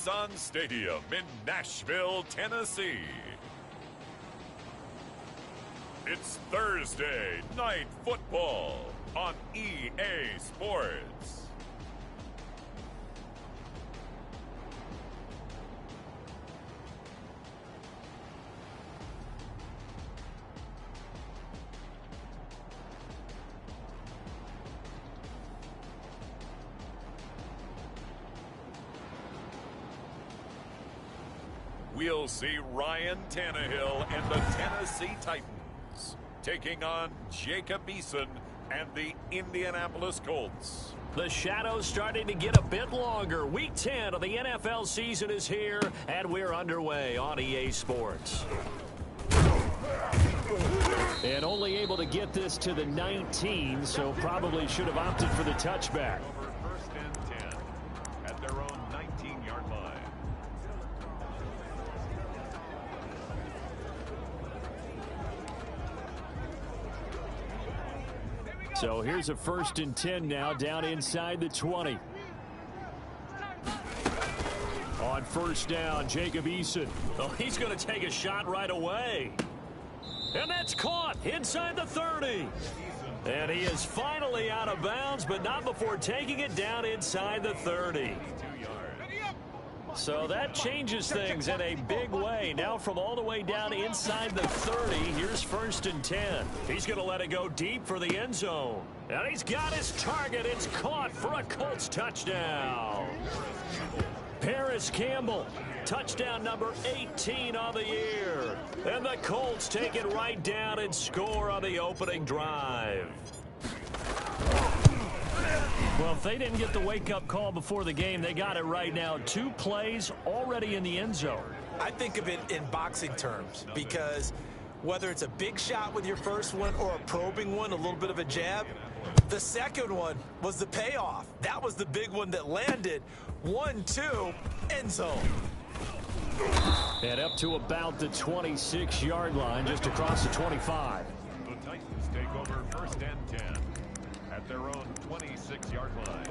Nissan Stadium in Nashville, Tennessee. It's Thursday Night Football on EA Sports. We'll see Ryan Tannehill and the Tennessee Titans taking on Jacob Eason and the Indianapolis Colts. The shadow's starting to get a bit longer. Week 10 of the NFL season is here, and we're underway on EA Sports. And only able to get this to the 19, so probably should have opted for the touchback. Over first and 10 at their own 19-yard line. So here's a first and 10 now, down inside the 20. On first down, Jacob Eason. Oh, he's going to take a shot right away. And that's caught inside the 30. And he is finally out of bounds, but not before taking it down inside the 30. So that changes things in a big way. Now from all the way down inside the 30, here's first and 10. He's going to let it go deep for the end zone. And he's got his target. It's caught for a Colts touchdown. Paris Campbell, touchdown number 18 on the year. And the Colts take it right down and score on the opening drive. Well, if they didn't get the wake-up call before the game, they got it right now. 2 plays already in the end zone. I think of it in boxing terms because whether it's a big shot with your first one or a probing one, a little bit of a jab, the second one was the payoff. That was the big one that landed. 1-2, end zone. And up to about the 26-yard line, just across the 25. The Titans take over first and 10 at their own 26-yard line.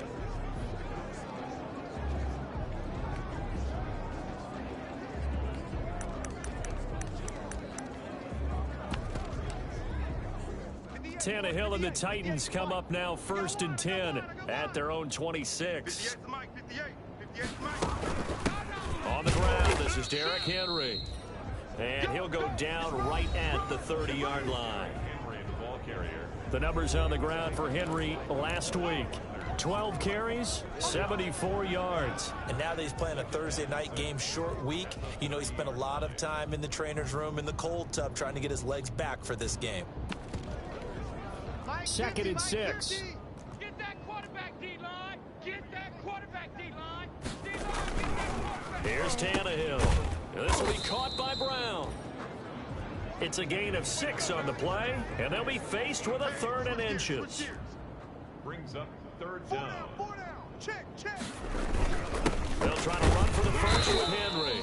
Tannehill and the Titans come up now first and 10 at their own 26. On the ground, this is Derrick Henry. And he'll go down right at the 30-yard line. Henry, the ball carrier. The numbers on the ground for Henry last week. 12 carries, 74 yards. And now that he's playing a Thursday night game, short week, you know he spent a lot of time in the trainer's room in the cold tub trying to get his legs back for this game. Second and 6. Get that quarterback, D-line. Get that quarterback, D-line. Here's Tannehill. This will be caught by Brown. It's a gain of 6 on the play, and they'll be faced with a 3rd and inches. Brings up third down. Check. They'll try to run for the first with Henry.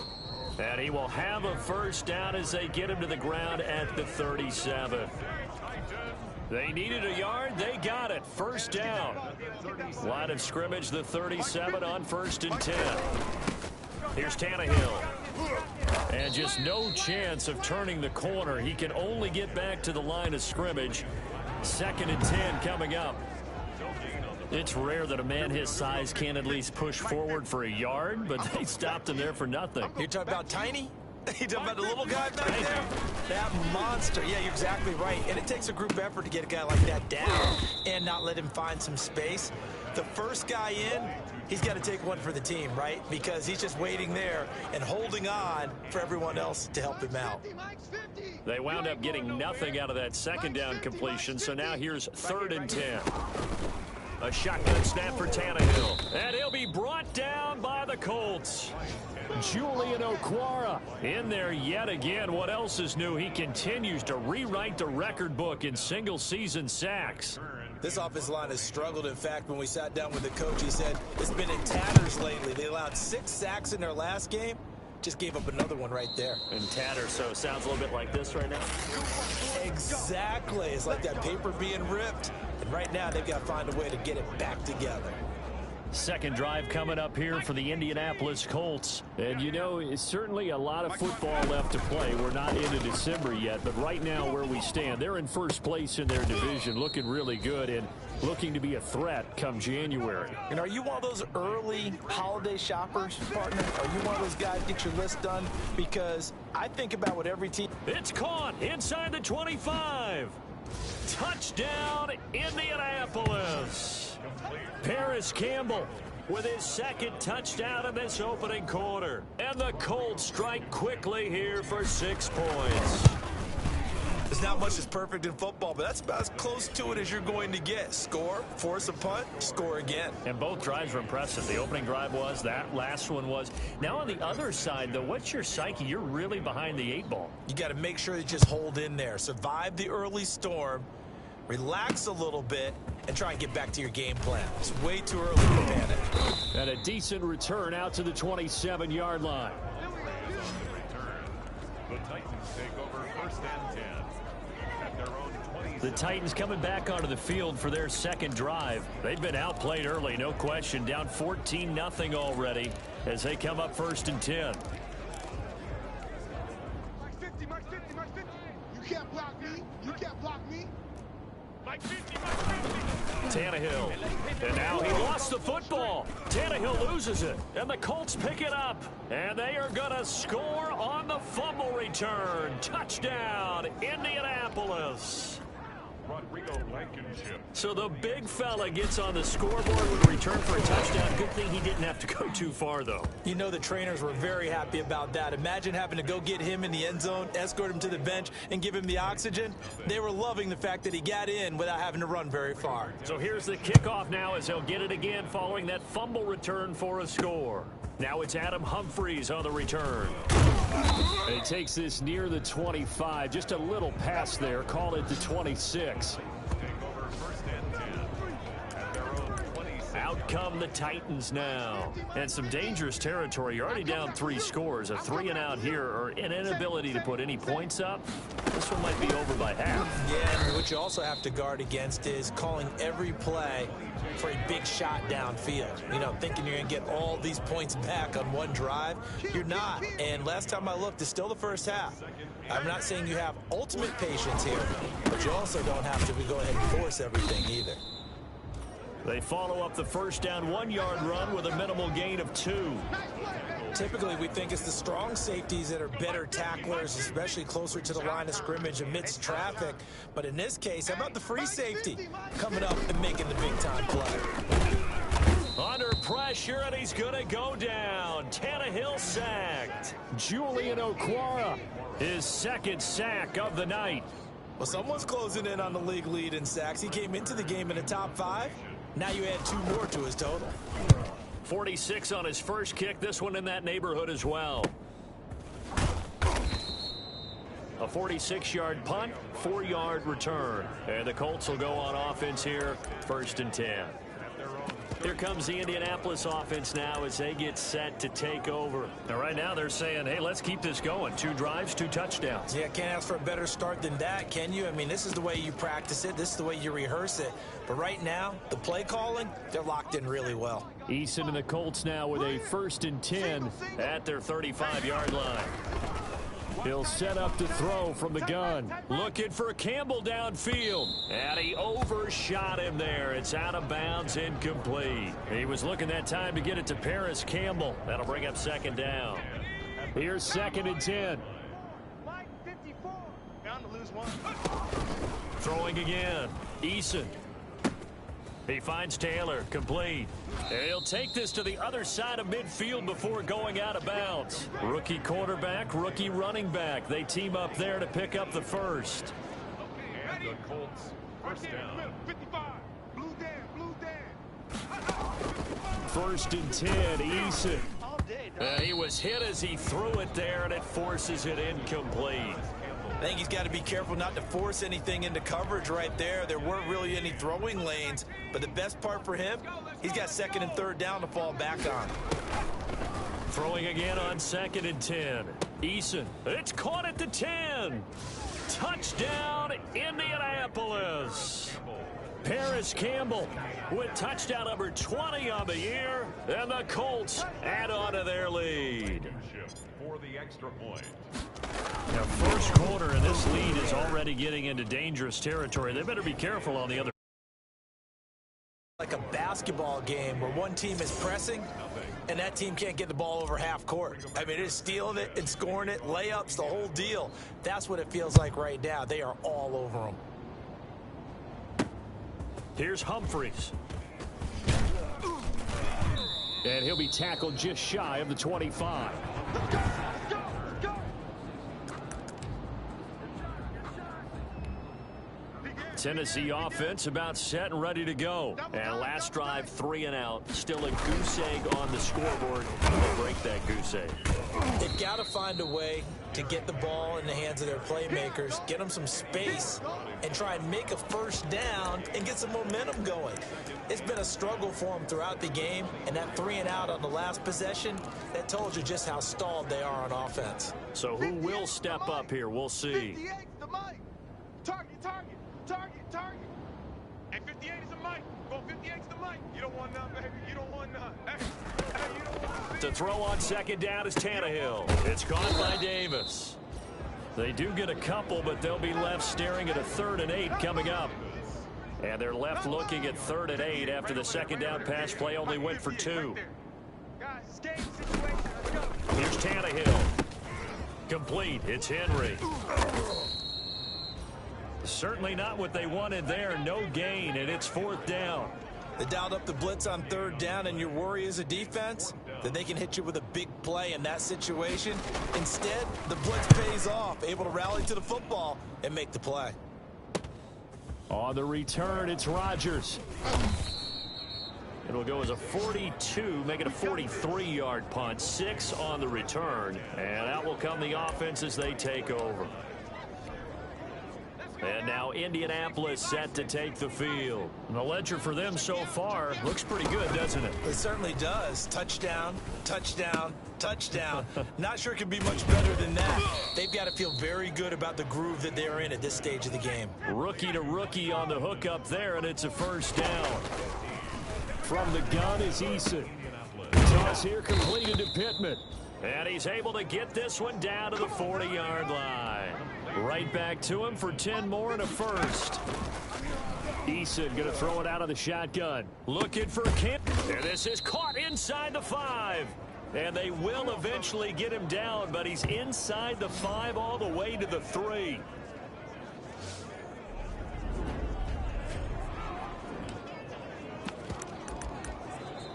And he will have a first down as they get him to the ground at the 37. They needed a yard. They got it. First down. Line of scrimmage, the 37 on first and 10. Here's Tannehill. And just no chance of turning the corner. He can only get back to the line of scrimmage. Second and 10 coming up. It's rare that a man his size can at least push forward for a yard, but they stopped him there for nothing. You're talking about Tiny? You talking about the little guy back there? That monster. Yeah, you're exactly right. And it takes a group effort to get a guy like that down and not let him find some space. The first guy in, he's got to take one for the team, right? Because he's just waiting there and holding on for everyone else to help him out. They wound up getting nothing out of that second down completion, so now here's 3rd and 10. A shotgun snap for Tannehill. And he'll be brought down by the Colts. Julian Okwara in there yet again. What else is new? He continues to rewrite the record book in single-season sacks. This offensive line has struggled. In fact, when we sat down with the coach, he said it's been in tatters lately. They allowed 6 sacks in their last game. Just gave up another one right there. In tatters, so it sounds a little bit like this right now. Exactly. It's like that paper being ripped. And right now, they've got to find a way to get it back together. Second drive coming up here for the Indianapolis Colts. And, you know, it's certainly a lot of football left to play. We're not into December yet, but right now where we stand, they're in first place in their division, looking really good and looking to be a threat come January. And are you one of those early holiday shoppers, partner? Are you one of those guys get your list done? Because I think about what every team... It's caught inside the 25. Touchdown, Indianapolis. Paris Campbell with his second touchdown in this opening quarter. And the Colts strike quickly here for 6 points. There's not much that's perfect in football, but that's about as close to it as you're going to get. Score, force a punt, score again. And both drives were impressive. The opening drive was, that last one was. Now on the other side, though, what's your psyche? You're really behind the 8 ball. You got to make sure you just hold in there. Survive the early storm, relax a little bit, and try and get back to your game plan. It's way too early to panic. And a decent return out to the 27-yard line. The Titans take over first and 10 at their own 20. The Titans coming back onto the field for their second drive. They've been outplayed early, no question. Down 14-0 already as they come up first and 10. Mike 50, Mike 50, Mike 50. You can't block me. You can't block me. Mike 50, Mike 50. Tannehill, and now he lost the football. Tannehill loses it, and the Colts pick it up. And they are going to score on the fumble return. Touchdown, Indianapolis. Rodrigo Blankenship. So the big fella gets on the scoreboard with a return for a touchdown. Good thing he didn't have to go too far, though. You know the trainers were very happy about that. Imagine having to go get him in the end zone, escort him to the bench, and give him the oxygen. They were loving the fact that he got in without having to run very far. So here's the kickoff now as he'll get it again following that fumble return for a score. Now it's Adam Humphries on the return. And he takes this near the 25. Just a little pass there. Call it the 26. Out come the Titans now. And some dangerous territory. You're already down 3 scores. A 3-and-out here, or an inability to put any points up. This one might be over by half. Yeah, and what you also have to guard against is calling every play for a big shot downfield. You know, thinking you're going to get all these points back on one drive. You're not. And last time I looked, it's still the first half. I'm not saying you have ultimate patience here, but you also don't have to go ahead and force everything either. They follow up the first down 1-yard run with a minimal gain of 2. Typically, we think it's the strong safeties that are better tacklers, especially closer to the line of scrimmage amidst traffic. But in this case, how about the free safety coming up and making the big-time play? Under pressure, and he's going to go down. Tannehill sacked. Julian Okwara. His second sack of the night. Well, someone's closing in on the league lead in sacks. He came into the game in the top 5. Now you add 2 more to his total. 46 on his first kick. This one in that neighborhood as well. A 46-yard punt, 4-yard return. And the Colts will go on offense here, first and 10. Here comes the Indianapolis offense now as they get set to take over. Now, right now they're saying, hey, let's keep this going. 2 drives, 2 touchdowns. Yeah, can't ask for a better start than that, can you? I mean, this is the way you practice it. This is the way you rehearse it. But right now, the play calling, they're locked in really well. Eason and the Colts now with a first and 10 at their 35-yard line. He'll set up to throw from the gun. Looking for Campbell downfield. And he overshot him there. It's out of bounds, incomplete. He was looking that time to get it to Paris Campbell. That'll bring up second down. Here's second and 10. Mike 54. Bound to lose 1. Throwing again. Eason. He finds Taylor, complete. And he'll take this to the other side of midfield before going out of bounds. Rookie quarterback, rookie running back. They team up there to pick up the first. And the Colts first down. 55. Blue Dan, blue Dan. First and 10, Eason. All day, dog. He was hit as he threw it there, and it forces it incomplete. I think he's got to be careful not to force anything into coverage right there. There weren't really any throwing lanes, but the best part for him, he's got second and third down to fall back on. Throwing again on second and 10. Eason, it's caught at the 10. Touchdown, Indianapolis. Paris Campbell with touchdown number 20 on the year, and the Colts add on to their lead. For the extra point. The first quarter, and this lead is already getting into dangerous territory. They better be careful on the other. Like a basketball game where one team is pressing and that team can't get the ball over half court. I mean, it's stealing it and scoring it, layups, the whole deal. That's what it feels like right now. They are all over them. Here's Humphries. And he'll be tackled just shy of the 25. Tennessee offense about set and ready to go. And last drive, 3 and out. Still a goose egg on the scoreboard. They'll break that goose egg. They've got to find a way to get the ball in the hands of their playmakers, get them some space, and try and make a first down and get some momentum going. It's been a struggle for them throughout the game, and that 3 and out on the last possession, that told you just how stalled they are on offense. So who will step up here? We'll see. 58's the Mike. Target, target, target, target. And 58 is the Mike. Go 58's the Mike. You don't want none, baby. You don't want none. Hey, you don't want none. To throw on second down is Tannehill. It's caught by Davis. They do get a couple, but they'll be left staring at a 3rd and 8 coming up. And they're left looking at 3rd and 8 after the second down pass play only went for 2. Guys, escape situation. Let's go. Here's Tannehill. Complete. It's Henry. Certainly not what they wanted there. No gain, and it's 4th down. They dialed up the blitz on 3rd down, and your worry as a defense that they can hit you with a big play in that situation. Instead, the blitz pays off, able to rally to the football and make the play. On the return, it's Rodgers. It'll go as a 42, make it a 43-yard punt. 6 on the return, and out will come the offense as they take over. And now Indianapolis set to take the field. And the ledger for them so far looks pretty good, doesn't it? It certainly does. Touchdown, touchdown, touchdown. Not sure it can be much better than that. They've got to feel very good about the groove that they're in at this stage of the game. Rookie to rookie on the hook up there, and it's a first down. From the gun is Eason. Toss here completed to Pittman. And he's able to get this one down to the 40-yard line. Right back to him for 10 more and a first. Eason going to throw it out of the shotgun. Looking for Kemp. And this is caught inside the 5. And they will eventually get him down, but he's inside the 5 all the way to the 3.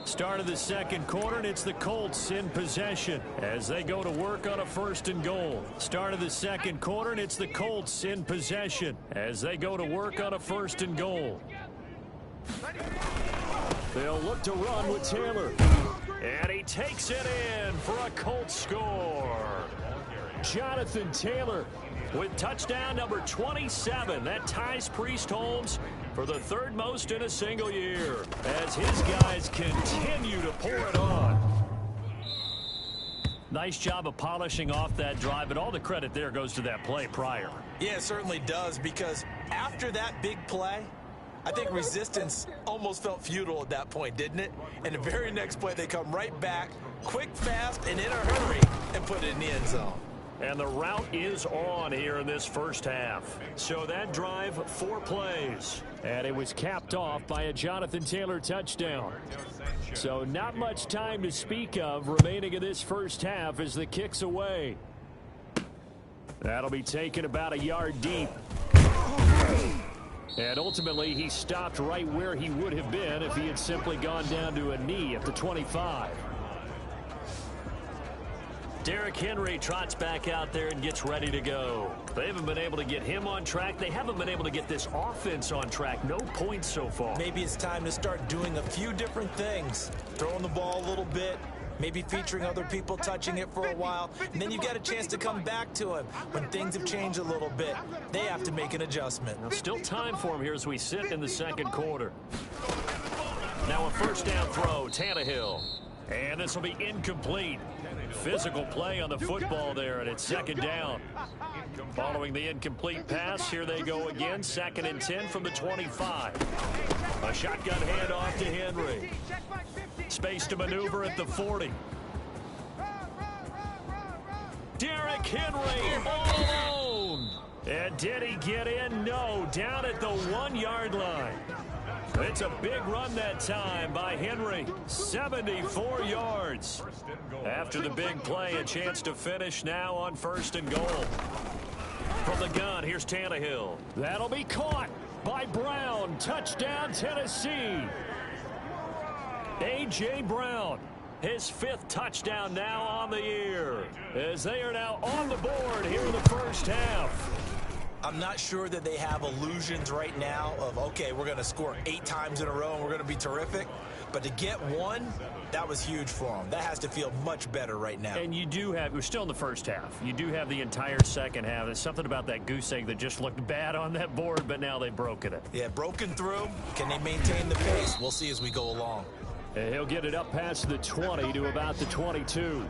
Start of the second quarter, and it's the Colts in possession as they go to work on a 1st and goal. Start of the second quarter, and it's the Colts in possession as they go to work on a 1st and goal. They'll look to run with Taylor. And he takes it in for a Colts score. Jonathan Taylor with touchdown number 27. That ties Priest Holmes for the 3rd most in a single year as his guys continue to pour it on. Nice job of polishing off that drive, but all the credit there goes to that play prior. Yeah, it certainly does, because after that big play, I think resistance almost felt futile at that point, didn't it? And the very next play, they come right back, quick, fast, and in a hurry, and put it in the end zone. And the route is on here in this first half. So that drive, 4 plays. And it was capped off by a Jonathan Taylor touchdown. So not much time to speak of remaining in this first half as the kick's away. That'll be taken about a yard deep. And ultimately, he stopped right where he would have been if he had simply gone down to a knee at the 25. Derrick Henry trots back out there and gets ready to go. They haven't been able to get him on track. They haven't been able to get this offense on track. No points so far. Maybe it's time to start doing a few different things. Throwing the ball a little bit, maybe featuring other people touching it for a while, and then you've got a chance to come back to him when things have changed a little bit. They have to make an adjustment. Now, still time for him here as we sit in the second quarter. Now a 1st down throw, Tannehill. And this will be incomplete. Physical play on the football there, and it's second down. Following the incomplete pass, here they go again. 2nd and 10 from the 25. A shotgun handoff to Henry. Space to maneuver at the 40. Derrick Henry all alone. And did he get in? No, down at the 1-yard line. It's a big run that time by Henry. 74 yards. After the big play, a chance to finish now on 1st and goal. From the gun, here's Tannehill. That'll be caught by Brown. Touchdown, Tennessee. A.J. Brown, his 5th touchdown now on the year, as they are now on the board here in the first half. I'm not sure that they have illusions right now of, okay, we're going to score 8 times in a row and we're going to be terrific. But to get one, that was huge for them. That has to feel much better right now. And you do have, we're still in the first half. You do have the entire second half. There's something about that goose egg that just looked bad on that board, but now they've broken it. Yeah, broken through. Can they maintain the pace? We'll see as we go along. And he'll get it up past the 20 to about the 22.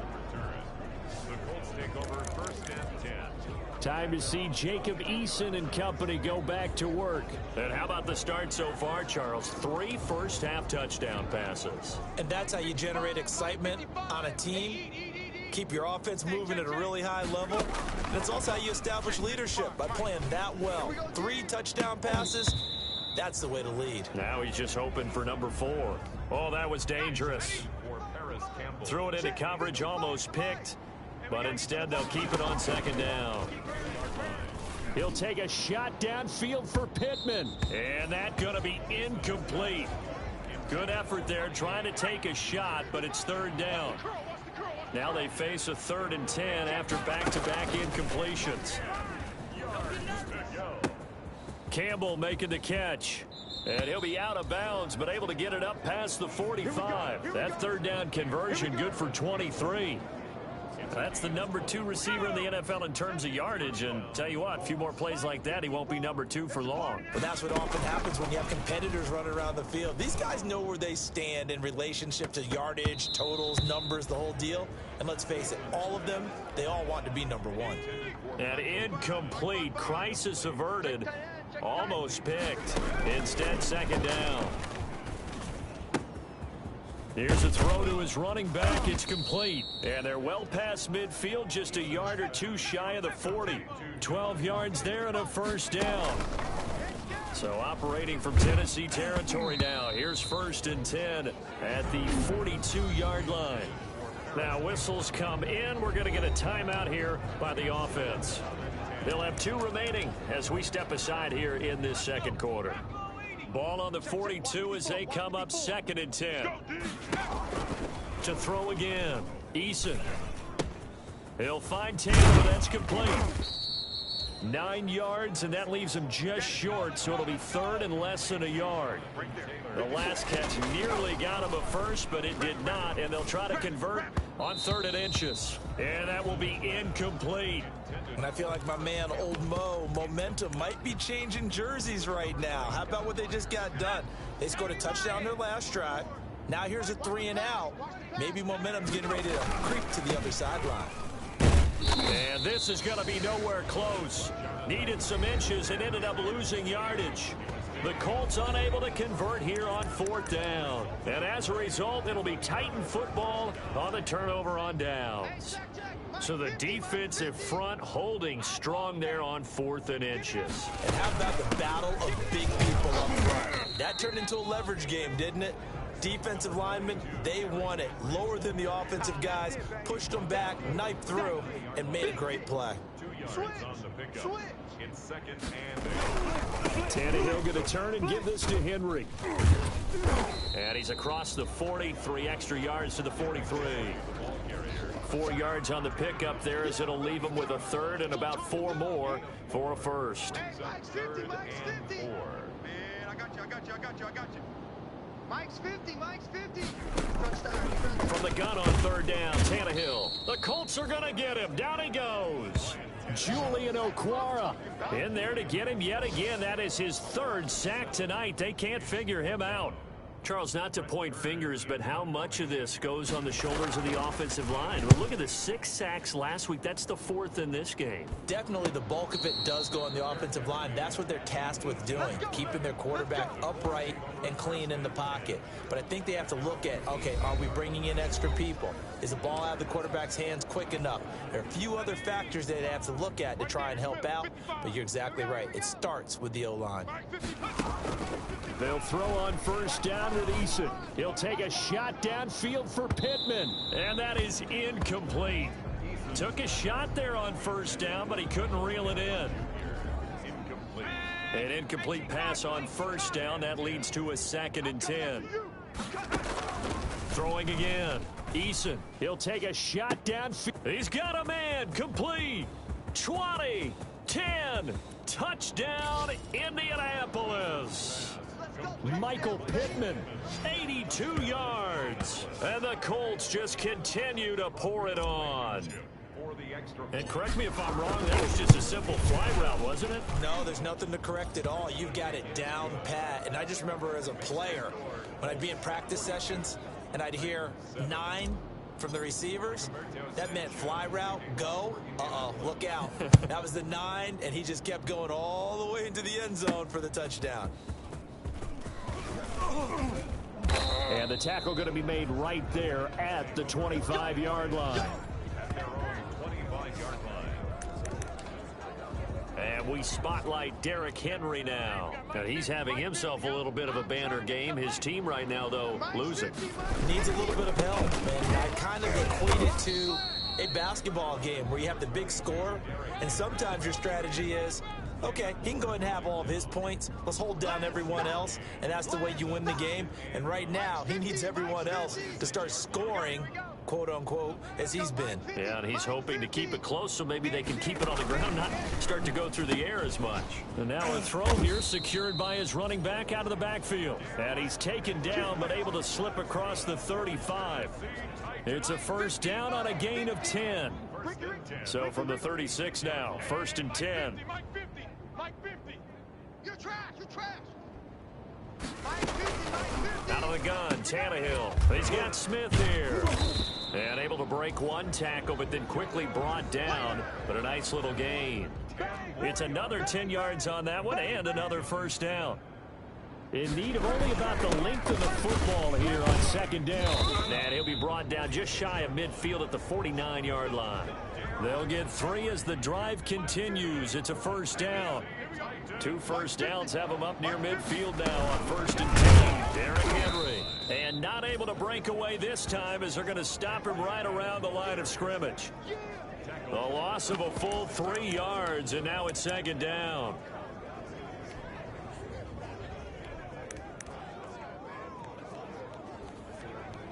Time to see Jacob Eason and company go back to work. And how about the start so far, Charles? 3 first-half touchdown passes. And that's how you generate excitement on a team. Keep your offense moving at a really high level. And it's also how you establish leadership, by playing that well. 3 touchdown passes, that's the way to lead. Now he's just hoping for number 4. Oh, that was dangerous. Threw it into coverage, almost picked. But instead, they'll keep it on 2nd down. He'll take a shot downfield for Pittman. And that's going to be incomplete. Good effort there, trying to take a shot, but it's 3rd down. Now they face a 3rd and 10 after back-to-back incompletions. Campbell making the catch. And he'll be out of bounds, but able to get it up past the 45. That 3rd down conversion good for 23. That's the number 2 receiver in the NFL in terms of yardage. And tell you what, a few more plays like that, he won't be number 2 for long. But that's what often happens when you have competitors running around the field. These guys know where they stand in relationship to yardage, totals, numbers, the whole deal. And let's face it, all of them, they all want to be number 1. And incomplete. Crisis averted. Almost picked. Instead, 2nd down. Here's a throw to his running back. It's complete. And they're well past midfield, just a yard or 2 shy of the 40. 12 yards there and a 1st down. So operating from Tennessee territory now. Here's 1st and 10 at the 42-yard line. Now whistles come in. We're going to get a timeout here by the offense. They'll have 2 remaining as we step aside here in this 2nd quarter. Ball on the 42 as they come up 2nd and 10. To throw again. Eason. He'll find Taylor. That's complete. 9 yards, and that leaves him just short, so it'll be 3rd and less than a yard. The last catch nearly got him a first, but it did not, and they'll try to convert on 3rd and inches. And that will be incomplete. And I feel like my man, Old Mo, momentum might be changing jerseys right now. How about what they just got done? They scored a touchdown their last drive. Now here's a 3 and out. Maybe momentum's getting ready to creep to the other sideline. And this is going to be nowhere close. Needed some inches and ended up losing yardage. The Colts unable to convert here on 4th down. And as a result, it'll be Titan football on the turnover on downs. So the defensive front holding strong there on 4th and inches. And how about the battle of big people up front? That turned into a leverage game, didn't it? Defensive linemen, they won it. Lower than the offensive guys, pushed them back, knifed through, and made a great play. Tannehill going to turn and give this to Henry. And he's across the 40, 3 extra yards to the 43. 4 yards on the pickup there as it'll leave him with a 3rd and about 4 more for a 1st. Mike's 50, Mike's 50. Man, I got you. Mike's 50, Mike's 50. From the gun on 3rd down, Tannehill. The Colts are going to get him. Down he goes. Julian Okwara in there to get him yet again. That is his 3rd sack tonight. They can't figure him out. Charles, not to point fingers, but how much of this goes on the shoulders of the offensive line? Well, look at the 6 sacks last week. That's the 4th in this game. Definitely the bulk of it does go on the offensive line. That's what they're tasked with doing, keeping their quarterback upright and clean in the pocket. But I think they have to look at, okay, are we bringing in extra people? Is the ball out of the quarterback's hands quick enough? There are a few other factors that they have to look at to try and help out, but you're exactly right. It starts with the O-line. They'll throw on first down with Eason. He'll take a shot downfield for Pittman. And that is incomplete. Took a shot there on first down, but he couldn't reel it in. An incomplete pass on first down. That leads to a 2nd and 10. Throwing again. Eason. He'll take a shot downfield. He's got a man. Complete. 20. 10. Touchdown, Indianapolis. Michael Pittman. 82 yards. And the Colts just continue to pour it on. And correct me if I'm wrong, that was just a simple fly route, wasn't it? No, there's nothing to correct at all. You've got it down pat. And I just remember as a player, when I'd be in practice sessions and I'd hear 9 from the receivers, that meant fly route, go, look out. That was the 9, and he just kept going all the way into the end zone for the touchdown. And the tackle going to be made right there at the 25-yard line. And we spotlight Derrick Henry now. And he's having himself a little bit of a banner game. His team right now, though, losing. Needs a little bit of help, and I kind of equate it to a basketball game where you have the big score, and sometimes your strategy is, okay, he can go ahead and have all of his points. Let's hold down everyone else, and that's the way you win the game. And right now, he needs everyone else to start scoring, quote-unquote, as he's been. Yeah, and he's hoping to keep it close so maybe they can keep it on the ground, not start to go through the air as much. And now a throw here secured by his running back out of the backfield. And he's taken down but able to slip across the 35. It's a first down on a gain of 10. So from the 36 now, 1st and 10. Mike 50. You're trash. You're trash. Out of the gun, Tannehill. He's got Smith here. And able to break one tackle, but then quickly brought down. But a nice little gain. It's another 10 yards on that one and another first down. In need of only about the length of the football here on 2nd down. And he'll be brought down just shy of midfield at the 49-yard line. They'll get 3 as the drive continues. It's a first down. 2 first downs have them up near midfield now on 1st and 10. Derrick Henry. And not able to break away this time as they're going to stop him right around the line of scrimmage. The loss of a full 3 yards, and now it's 2nd down.